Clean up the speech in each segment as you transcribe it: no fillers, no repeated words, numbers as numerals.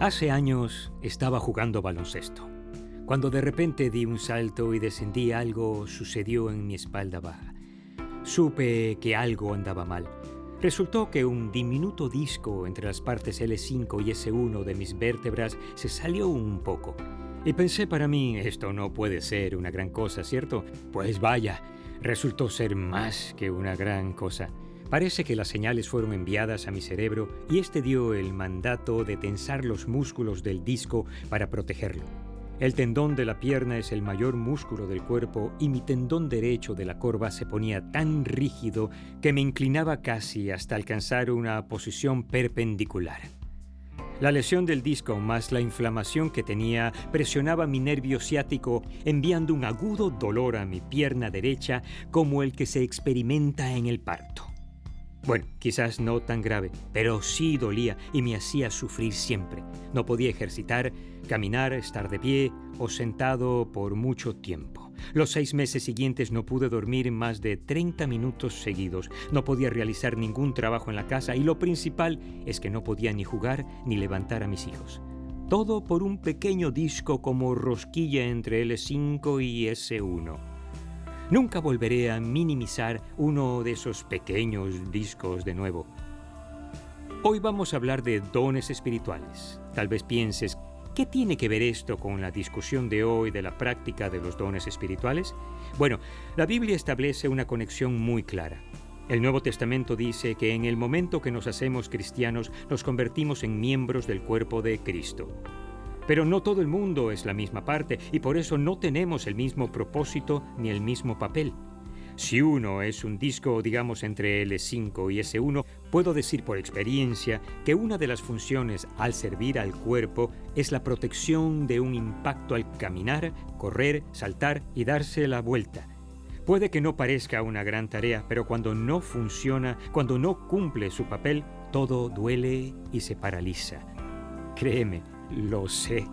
Hace años estaba jugando baloncesto. Cuando de repente di un salto y descendí, algo sucedió en mi espalda baja. Supe que algo andaba mal. Resultó que un diminuto disco entre las partes L5 y S1 de mis vértebras se salió un poco. Y pensé para mí, esto no puede ser una gran cosa, ¿cierto? Pues vaya, resultó ser más que una gran cosa. Parece que las señales fueron enviadas a mi cerebro y este dio el mandato de tensar los músculos del disco para protegerlo. El tendón de la pierna es el mayor músculo del cuerpo y mi tendón derecho de la corva se ponía tan rígido que me inclinaba casi hasta alcanzar una posición perpendicular. La lesión del disco más la inflamación que tenía presionaba mi nervio ciático, enviando un agudo dolor a mi pierna derecha como el que se experimenta en el parto. Bueno, quizás no tan grave, pero sí dolía y me hacía sufrir siempre. No podía ejercitar, caminar, estar de pie o sentado por mucho tiempo. Los 6 meses siguientes no pude dormir más de 30 minutos seguidos. No podía realizar ningún trabajo en la casa y lo principal es que no podía ni jugar ni levantar a mis hijos. Todo por un pequeño disco como rosquilla entre L5 y S1. Nunca volveré a minimizar uno de esos pequeños discos de nuevo. Hoy vamos a hablar de dones espirituales. Tal vez pienses, ¿qué tiene que ver esto con la discusión de hoy de la práctica de los dones espirituales? Bueno, la Biblia establece una conexión muy clara. El Nuevo Testamento dice que en el momento que nos hacemos cristianos, nos convertimos en miembros del cuerpo de Cristo. Pero no todo el mundo es la misma parte y por eso no tenemos el mismo propósito ni el mismo papel. Si uno es un disco, digamos, entre L5 y S1, puedo decir por experiencia que una de las funciones al servir al cuerpo es la protección de un impacto al caminar, correr, saltar y darse la vuelta. Puede que no parezca una gran tarea, pero cuando no funciona, cuando no cumple su papel, todo duele y se paraliza. Créeme, lo sé.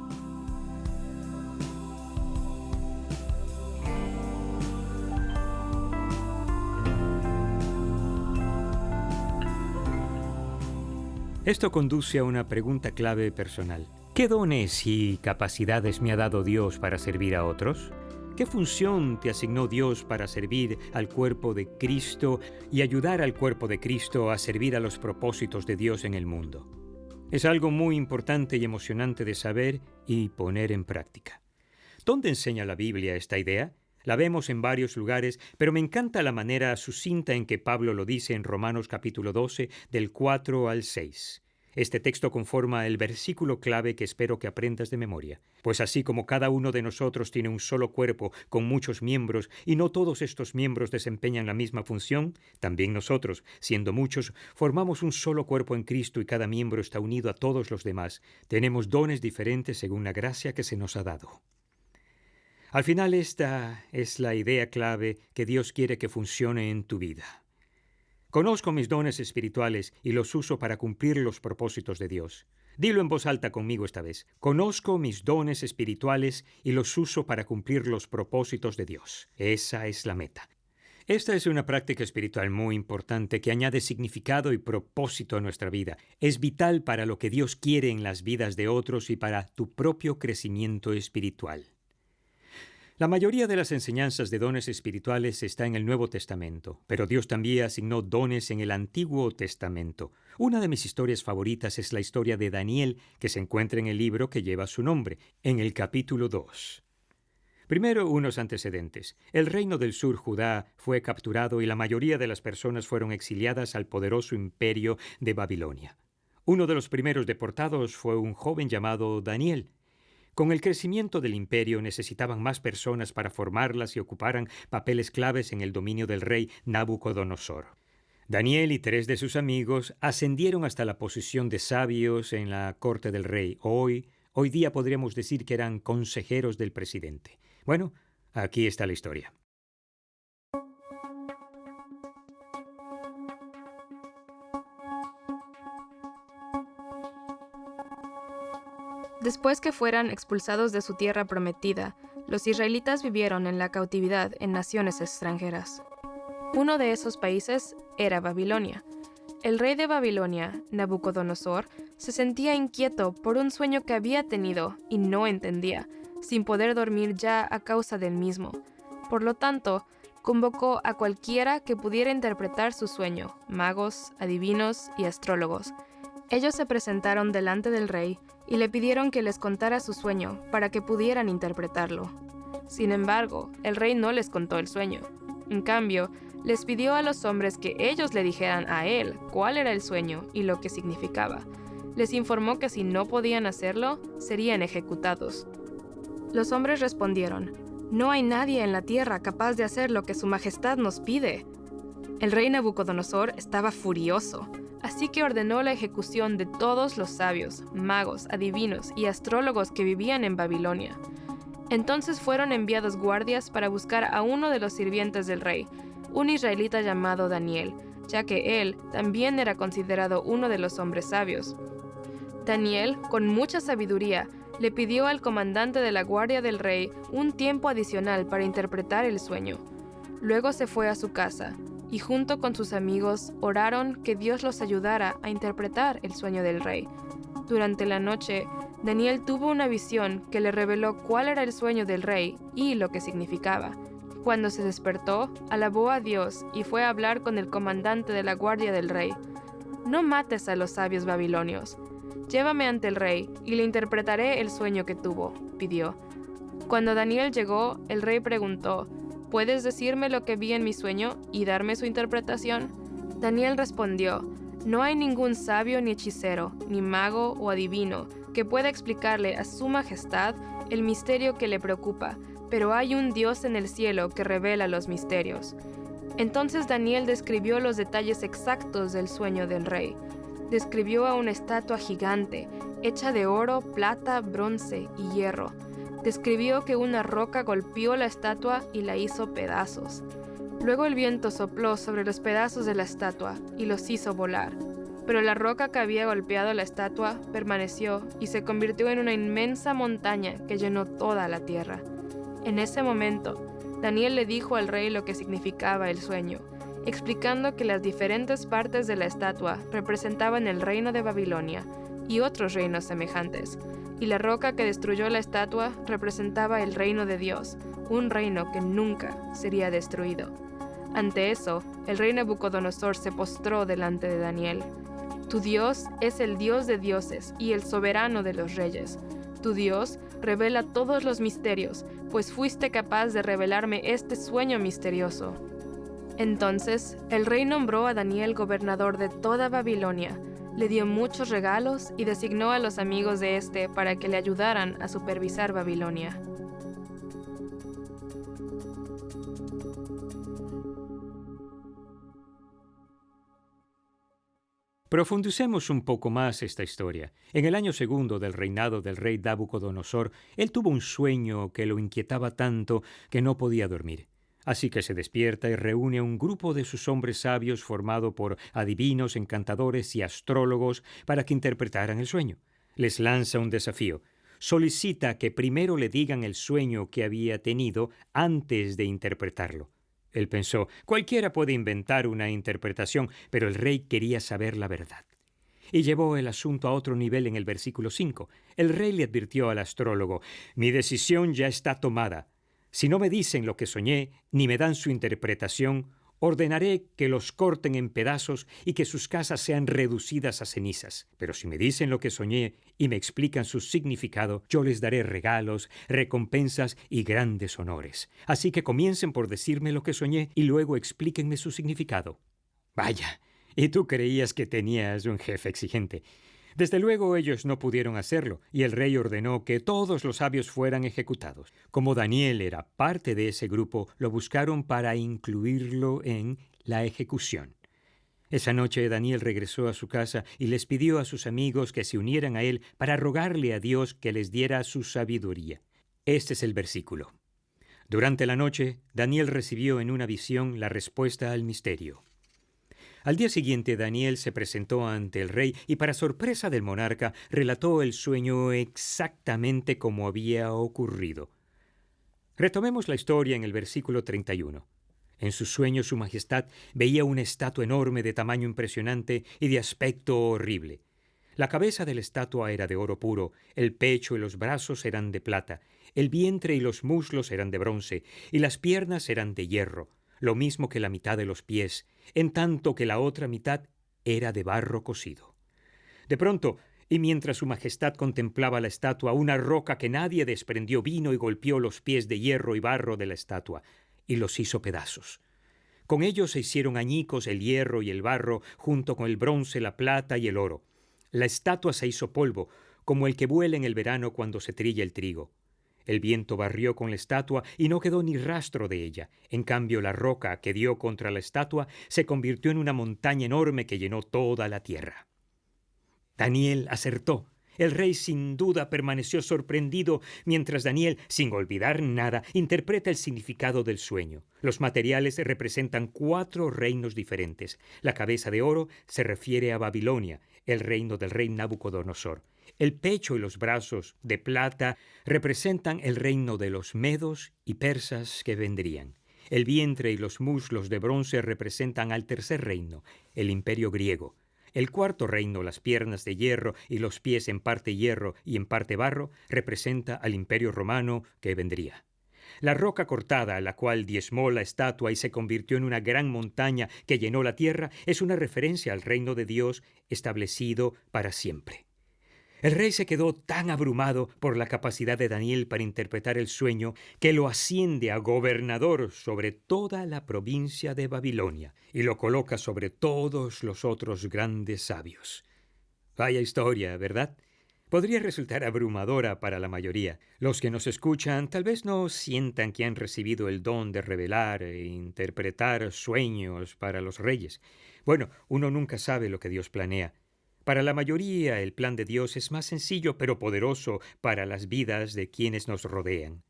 Esto conduce a una pregunta clave personal. ¿Qué dones y capacidades me ha dado Dios para servir a otros? ¿Qué función te asignó Dios para servir al cuerpo de Cristo y ayudar al cuerpo de Cristo a servir a los propósitos de Dios en el mundo? Es algo muy importante y emocionante de saber y poner en práctica. ¿Dónde enseña la Biblia esta idea? La vemos en varios lugares, pero me encanta la manera sucinta en que Pablo lo dice en Romanos capítulo 12, del 4 al 6. Este texto conforma el versículo clave que espero que aprendas de memoria. Pues así como cada uno de nosotros tiene un solo cuerpo con muchos miembros y no todos estos miembros desempeñan la misma función, también nosotros, siendo muchos, formamos un solo cuerpo en Cristo y cada miembro está unido a todos los demás. Tenemos dones diferentes según la gracia que se nos ha dado. Al final esta es la idea clave que Dios quiere que funcione en tu vida. Conozco mis dones espirituales y los uso para cumplir los propósitos de Dios. Dilo en voz alta conmigo esta vez. Conozco mis dones espirituales y los uso para cumplir los propósitos de Dios. Esa es la meta. Esta es una práctica espiritual muy importante que añade significado y propósito a nuestra vida. Es vital para lo que Dios quiere en las vidas de otros y para tu propio crecimiento espiritual. La mayoría de las enseñanzas de dones espirituales está en el Nuevo Testamento, pero Dios también asignó dones en el Antiguo Testamento. Una de mis historias favoritas es la historia de Daniel, que se encuentra en el libro que lleva su nombre, en el capítulo 2. Primero, unos antecedentes. El reino del sur, Judá, fue capturado y la mayoría de las personas fueron exiliadas al poderoso imperio de Babilonia. Uno de los primeros deportados fue un joven llamado Daniel. Con el crecimiento del imperio necesitaban más personas para formarlas y ocuparan papeles claves en el dominio del rey Nabucodonosor. Daniel y 3 de sus amigos ascendieron hasta la posición de sabios en la corte del rey. Hoy día podríamos decir que eran consejeros del presidente. Bueno, aquí está la historia. Después que fueran expulsados de su tierra prometida, los israelitas vivieron en la cautividad en naciones extranjeras. Uno de esos países era Babilonia. El rey de Babilonia, Nabucodonosor, se sentía inquieto por un sueño que había tenido y no entendía, sin poder dormir ya a causa del mismo. Por lo tanto, convocó a cualquiera que pudiera interpretar su sueño, magos, adivinos y astrólogos. Ellos se presentaron delante del rey y le pidieron que les contara su sueño para que pudieran interpretarlo. Sin embargo, el rey no les contó el sueño. En cambio, les pidió a los hombres que ellos le dijeran a él cuál era el sueño y lo que significaba. Les informó que si no podían hacerlo, serían ejecutados. Los hombres respondieron: «No hay nadie en la tierra capaz de hacer lo que su majestad nos pide». El rey Nabucodonosor estaba furioso, así que ordenó la ejecución de todos los sabios, magos, adivinos y astrólogos que vivían en Babilonia. Entonces fueron enviados guardias para buscar a uno de los sirvientes del rey, un israelita llamado Daniel, ya que él también era considerado uno de los hombres sabios. Daniel, con mucha sabiduría, le pidió al comandante de la guardia del rey un tiempo adicional para interpretar el sueño. Luego se fue a su casa, y junto con sus amigos oraron que Dios los ayudara a interpretar el sueño del rey. Durante la noche, Daniel tuvo una visión que le reveló cuál era el sueño del rey y lo que significaba. Cuando se despertó, alabó a Dios y fue a hablar con el comandante de la guardia del rey. «No mates a los sabios babilonios. Llévame ante el rey y le interpretaré el sueño que tuvo», pidió. Cuando Daniel llegó, el rey preguntó: «¿Puedes decirme lo que vi en mi sueño y darme su interpretación?». Daniel respondió: «No hay ningún sabio ni hechicero, ni mago o adivino que pueda explicarle a su majestad el misterio que le preocupa, pero hay un Dios en el cielo que revela los misterios». Entonces Daniel describió los detalles exactos del sueño del rey. Describió a una estatua gigante, hecha de oro, plata, bronce y hierro. Describió que una roca golpeó la estatua y la hizo pedazos. Luego el viento sopló sobre los pedazos de la estatua y los hizo volar. Pero la roca que había golpeado la estatua permaneció y se convirtió en una inmensa montaña que llenó toda la tierra. En ese momento, Daniel le dijo al rey lo que significaba el sueño, explicando que las diferentes partes de la estatua representaban el reino de Babilonia y otros reinos semejantes, y la roca que destruyó la estatua representaba el reino de Dios, un reino que nunca sería destruido. Ante eso, el rey Nabucodonosor se postró delante de Daniel. «Tu Dios es el Dios de dioses y el soberano de los reyes. Tu Dios revela todos los misterios, pues fuiste capaz de revelarme este sueño misterioso». Entonces, el rey nombró a Daniel gobernador de toda Babilonia, le dio muchos regalos y designó a los amigos de éste para que le ayudaran a supervisar Babilonia. Profundicemos un poco más esta historia. En el año segundo del reinado del rey Nabucodonosor, él tuvo un sueño que lo inquietaba tanto que no podía dormir. Así que se despierta y reúne a un grupo de sus hombres sabios formado por adivinos, encantadores y astrólogos para que interpretaran el sueño. Les lanza un desafío. Solicita que primero le digan el sueño que había tenido antes de interpretarlo. Él pensó: cualquiera puede inventar una interpretación, pero el rey quería saber la verdad. Y llevó el asunto a otro nivel en el versículo 5. El rey le advirtió al astrólogo: «Mi decisión ya está tomada. Si no me dicen lo que soñé, ni me dan su interpretación, ordenaré que los corten en pedazos y que sus casas sean reducidas a cenizas. Pero si me dicen lo que soñé y me explican su significado, yo les daré regalos, recompensas y grandes honores. Así que comiencen por decirme lo que soñé y luego explíquenme su significado». Vaya, ¿y tú creías que tenías un jefe exigente? Desde luego ellos no pudieron hacerlo, y el rey ordenó que todos los sabios fueran ejecutados. Como Daniel era parte de ese grupo, lo buscaron para incluirlo en la ejecución. Esa noche Daniel regresó a su casa y les pidió a sus amigos que se unieran a él para rogarle a Dios que les diera su sabiduría. Este es el versículo. Durante la noche, Daniel recibió en una visión la respuesta al misterio. Al día siguiente, Daniel se presentó ante el rey y, para sorpresa del monarca, relató el sueño exactamente como había ocurrido. Retomemos la historia en el versículo 31. En sus sueños su majestad veía una estatua enorme de tamaño impresionante y de aspecto horrible. La cabeza de la estatua era de oro puro, el pecho y los brazos eran de plata, el vientre y los muslos eran de bronce, y las piernas eran de hierro, lo mismo que la mitad de los pies, en tanto que la otra mitad era de barro cocido. De pronto, y mientras su majestad contemplaba la estatua, una roca que nadie desprendió vino y golpeó los pies de hierro y barro de la estatua, y los hizo pedazos. Con ellos se hicieron añicos el hierro y el barro, junto con el bronce, la plata y el oro. La estatua se hizo polvo, como el que vuela en el verano cuando se trilla el trigo. El viento barrió con la estatua y no quedó ni rastro de ella. En cambio, la roca que dio contra la estatua se convirtió en una montaña enorme que llenó toda la tierra. Daniel acertó. El rey sin duda permaneció sorprendido mientras Daniel, sin olvidar nada, interpreta el significado del sueño. Los materiales representan 4 reinos diferentes. La cabeza de oro se refiere a Babilonia, el reino del rey Nabucodonosor. El pecho y los brazos de plata representan el reino de los medos y persas que vendrían. El vientre y los muslos de bronce representan al tercer reino, el imperio griego. El cuarto reino, las piernas de hierro y los pies en parte hierro y en parte barro, representa al imperio romano que vendría. La roca cortada, la cual diezmó la estatua y se convirtió en una gran montaña que llenó la tierra, es una referencia al reino de Dios establecido para siempre. El rey se quedó tan abrumado por la capacidad de Daniel para interpretar el sueño que lo asciende a gobernador sobre toda la provincia de Babilonia y lo coloca sobre todos los otros grandes sabios. Vaya historia, ¿verdad? Podría resultar abrumadora para la mayoría. Los que nos escuchan tal vez no sientan que han recibido el don de revelar e interpretar sueños para los reyes. Bueno, uno nunca sabe lo que Dios planea. Para la mayoría, el plan de Dios es más sencillo pero poderoso para las vidas de quienes nos rodean.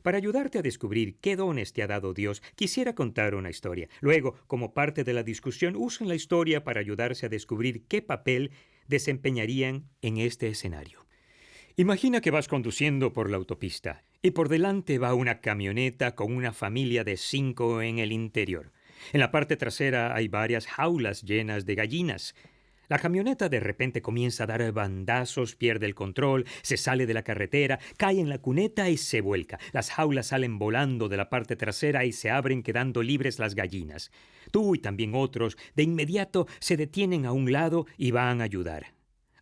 Para ayudarte a descubrir qué dones te ha dado Dios, quisiera contar una historia. Luego, como parte de la discusión, usen la historia para ayudarse a descubrir qué papel desempeñarían en este escenario. Imagina que vas conduciendo por la autopista y por delante va una camioneta con una familia de 5 en el interior. En la parte trasera hay varias jaulas llenas de gallinas. La camioneta de repente comienza a dar bandazos, pierde el control, se sale de la carretera, cae en la cuneta y se vuelca. Las jaulas salen volando de la parte trasera y se abren quedando libres las gallinas. Tú y también otros de inmediato se detienen a un lado y van a ayudar.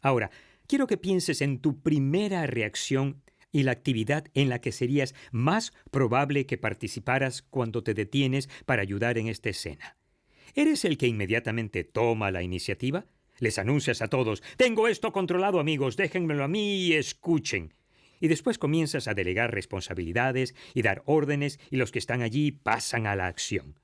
Ahora, quiero que pienses en tu primera reacción y la actividad en la que serías más probable que participaras cuando te detienes para ayudar en esta escena. ¿Eres el que inmediatamente toma la iniciativa? Les anuncias a todos: «Tengo esto controlado, amigos, déjenmelo a mí y escuchen». Y después comienzas a delegar responsabilidades y dar órdenes y los que están allí pasan a la acción.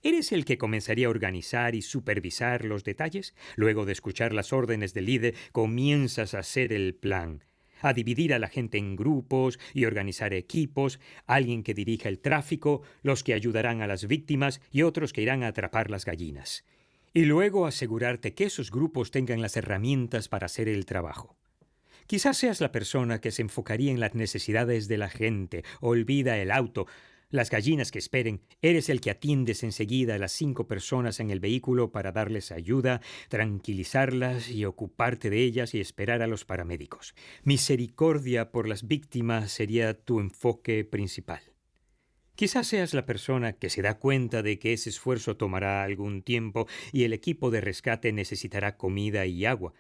¿Eres el que comenzaría a organizar y supervisar los detalles? Luego de escuchar las órdenes del líder, comienzas a hacer el plan, a dividir a la gente en grupos y organizar equipos, alguien que dirija el tráfico, los que ayudarán a las víctimas y otros que irán a atrapar las gallinas. Y luego asegurarte que esos grupos tengan las herramientas para hacer el trabajo. Quizás seas la persona que se enfocaría en las necesidades de la gente, olvida el auto, las gallinas que esperen. Eres el que atiendes enseguida a las 5 personas en el vehículo para darles ayuda, tranquilizarlas y ocuparte de ellas y esperar a los paramédicos. Misericordia por las víctimas sería tu enfoque principal. Quizás seas la persona que se da cuenta de que ese esfuerzo tomará algún tiempo y el equipo de rescate necesitará comida y agua.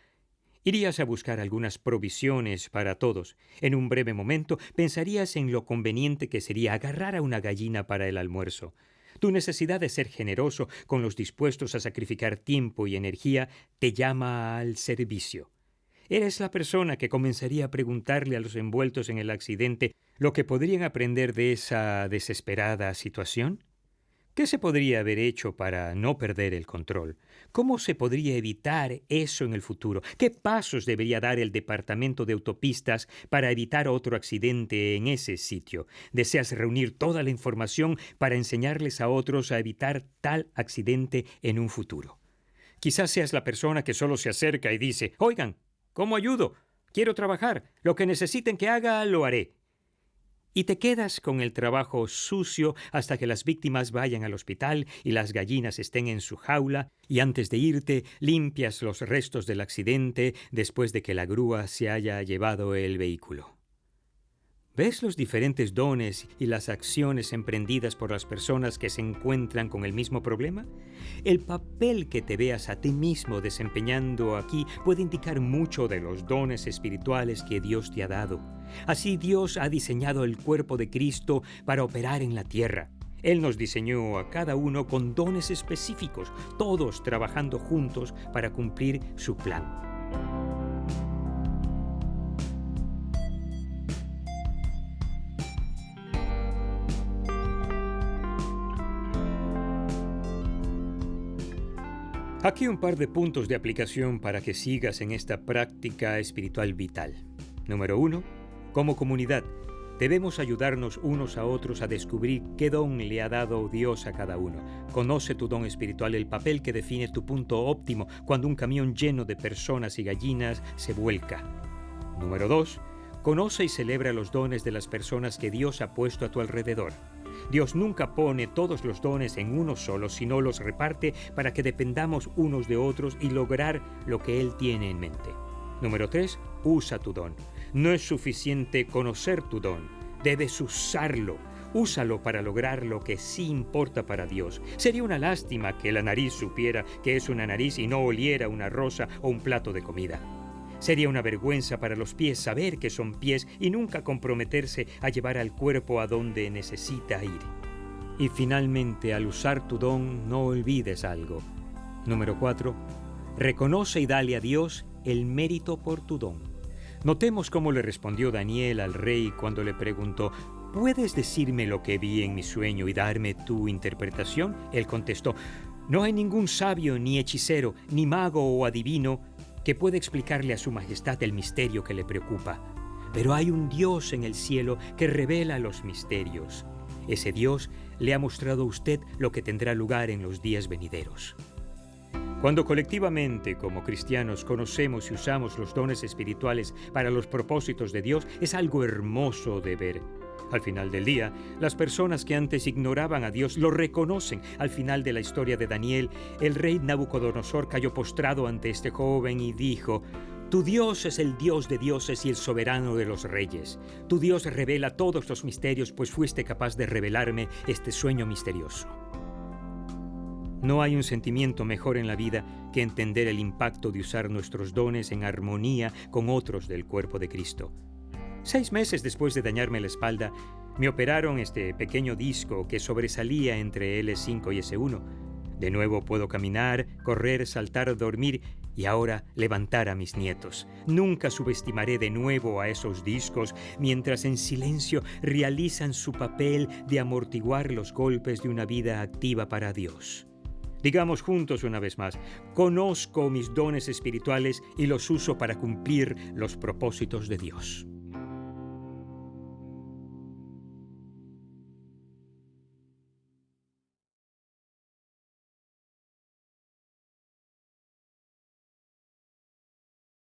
Irías a buscar algunas provisiones para todos. En un breve momento pensarías en lo conveniente que sería agarrar a una gallina para el almuerzo. Tu necesidad de ser generoso con los dispuestos a sacrificar tiempo y energía te llama al servicio. Eres la persona que comenzaría a preguntarle a los envueltos en el accidente lo que podrían aprender de esa desesperada situación. ¿Qué se podría haber hecho para no perder el control? ¿Cómo se podría evitar eso en el futuro? ¿Qué pasos debería dar el departamento de autopistas para evitar otro accidente en ese sitio? ¿Deseas reunir toda la información para enseñarles a otros a evitar tal accidente en un futuro? Quizás seas la persona que solo se acerca y dice: «Oigan, ¿cómo ayudo? Quiero trabajar. Lo que necesiten que haga, lo haré». y te quedas con el trabajo sucio hasta que las víctimas vayan al hospital y las gallinas estén en su jaula, y antes de irte limpias los restos del accidente después de que la grúa se haya llevado el vehículo. ¿Ves los diferentes dones y las acciones emprendidas por las personas que se encuentran con el mismo problema? El papel que te veas a ti mismo desempeñando aquí puede indicar mucho de los dones espirituales que Dios te ha dado. Así Dios ha diseñado el cuerpo de Cristo para operar en la tierra. Él nos diseñó a cada uno con dones específicos, todos trabajando juntos para cumplir su plan. Aquí un par de puntos de aplicación para que sigas en esta práctica espiritual vital. Número 1. Como comunidad, debemos ayudarnos unos a otros a descubrir qué don le ha dado Dios a cada uno. Conoce tu don espiritual, el papel que define tu punto óptimo cuando un camión lleno de personas y gallinas se vuelca. Número 2. Conoce y celebra los dones de las personas que Dios ha puesto a tu alrededor. Dios nunca pone todos los dones en uno solo, sino los reparte para que dependamos unos de otros y lograr lo que Él tiene en mente. Número 3. Usa tu don. No es suficiente conocer tu don, debes usarlo. Úsalo para lograr lo que sí importa para Dios. Sería una lástima que la nariz supiera que es una nariz y no oliera una rosa o un plato de comida. Sería una vergüenza para los pies saber que son pies y nunca comprometerse a llevar al cuerpo a donde necesita ir. Y finalmente, al usar tu don, no olvides algo. Número 4. Reconoce y dale a Dios el mérito por tu don. Notemos cómo le respondió Daniel al rey cuando le preguntó: ¿puedes decirme lo que vi en mi sueño y darme tu interpretación? Él contestó: no hay ningún sabio, ni hechicero, ni mago o adivino que pueda explicarle a su majestad el misterio que le preocupa. Pero hay un Dios en el cielo que revela los misterios. Ese Dios le ha mostrado a usted lo que tendrá lugar en los días venideros. Cuando colectivamente, como cristianos, conocemos y usamos los dones espirituales para los propósitos de Dios, es algo hermoso de ver. Al final del día, las personas que antes ignoraban a Dios lo reconocen. Al final de la historia de Daniel, el rey Nabucodonosor cayó postrado ante este joven y dijo: tu Dios es el Dios de dioses y el soberano de los reyes. Tu Dios revela todos los misterios, pues fuiste capaz de revelarme este sueño misterioso. No hay un sentimiento mejor en la vida que entender el impacto de usar nuestros dones en armonía con otros del cuerpo de Cristo. 6 meses después de dañarme la espalda, me operaron este pequeño disco que sobresalía entre L5 y S1. De nuevo puedo caminar, correr, saltar, dormir y ahora levantar a mis nietos. Nunca subestimaré de nuevo a esos discos mientras en silencio realizan su papel de amortiguar los golpes de una vida activa para Dios. Digamos juntos una vez más: conozco mis dones espirituales y los uso para cumplir los propósitos de Dios.